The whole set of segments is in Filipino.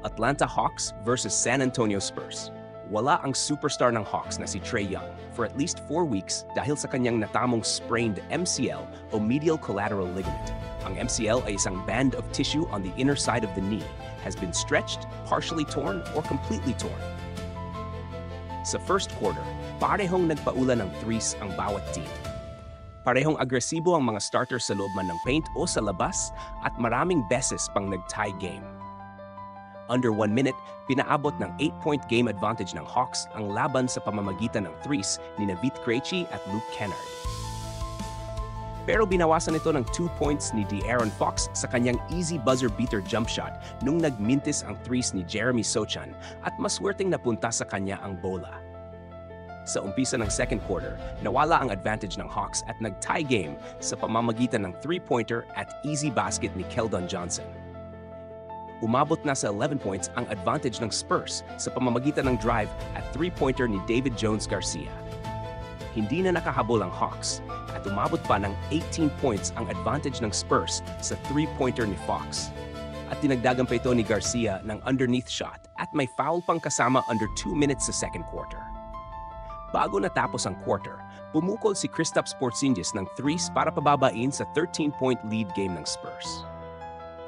Atlanta Hawks versus San Antonio Spurs. Wala ang superstar ng Hawks na si Trae Young for at least 4 weeks dahil sa kanyang natamong sprained MCL o medial collateral ligament. Ang MCL ay isang band of tissue on the inner side of the knee, has been stretched, partially torn, or completely torn. Sa first quarter, parehong nagpaula ng threes ang bawat team. Parehong agresibo ang mga starters sa loob man ng paint o sa labas at maraming beses pang nag-tie game. Under 1 minute, pinaabot ng 8-point game advantage ng Hawks ang laban sa pamamagitan ng threes ni Navit Krejci at Luke Kennard. Pero binawasan ito ng 2 points ni De'Aaron Fox sa kanyang easy buzzer-beater jump shot nung nagmintis ang threes ni Jeremy Sochan at maswerteng napunta sa kanya ang bola. Sa umpisa ng second quarter, nawala ang advantage ng Hawks at nag-tie game sa pamamagitan ng 3-pointer at easy basket ni Keldon Johnson. Umabot na sa 11 points ang advantage ng Spurs sa pamamagitan ng drive at 3-pointer ni David Jones Garcia. Hindi na nakahabol ang Hawks at umabot pa ng 18 points ang advantage ng Spurs sa 3-pointer ni Fox. At dinagdagan pa ito ni Garcia ng underneath shot at may foul pang kasama under 2 minutes sa second quarter. Bago natapos ang quarter, pumukol si Kristaps Porzingis ng threes para pababain sa 13-point lead game ng Spurs.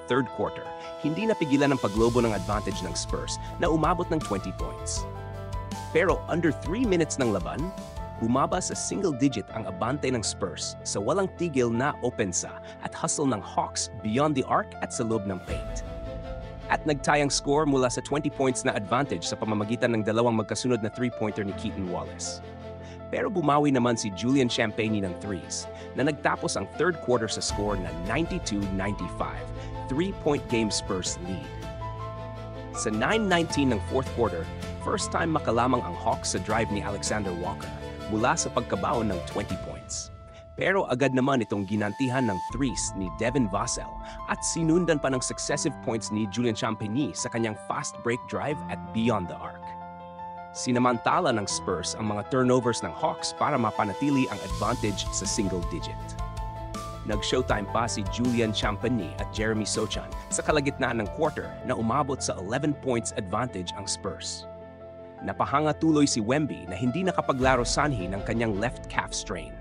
Third quarter, hindi napigilan ang paglobo ng advantage ng Spurs na umabot ng 20 points. Pero under 3 minutes ng laban, bumaba sa single digit ang abante ng Spurs sa walang tigil na opensa at hustle ng Hawks beyond the arc at sa loob ng paint. At nagtayang score mula sa 20 points na advantage sa pamamagitan ng dalawang magkasunod na 3-pointer ni Keaton Wallace. Pero bumawi naman si Julian Champagnie ng threes na nagtapos ang third quarter sa score na 92-95, 3-point game Spurs lead. Sa 9:19 ng fourth quarter, first time makalamang ang Hawks sa drive ni Alexander Walker mula sa pagkabaon ng 20 points. Pero agad naman itong ginantihan ng threes ni Devin Vassell at sinundan pa ng successive points ni Julian Champagnie sa kanyang fast break drive at beyond the arc. Sinamantala ng Spurs ang mga turnovers ng Hawks para mapanatili ang advantage sa single digit. Nag-showtime pa si Julian Champagnie at Jeremy Sochan sa kalagitnaan ng quarter na umabot sa 11 points advantage ang Spurs. Napahanga tuloy si Wemby na hindi nakapaglaro sanhi ng kanyang left calf strain.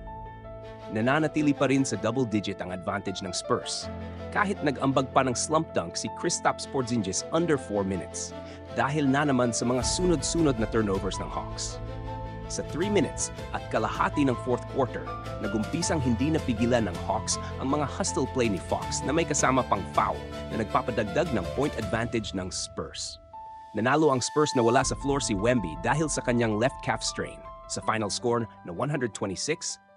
Nananatili pa rin sa double digit ang advantage ng Spurs, kahit nag-ambag pa ng slump dunk si Kristaps Porzingis under 4 minutes, dahil na naman sa mga sunod-sunod na turnovers ng Hawks. Sa 3 minutes at kalahati ng fourth quarter, nagumpisang hindi napigilan ng Hawks ang mga hustle play ni Fox na may kasama pang foul na nagpapadagdag ng point advantage ng Spurs. Nanalo ang Spurs na wala sa floor si Wemby dahil sa kanyang left calf strain sa final score na 126-135.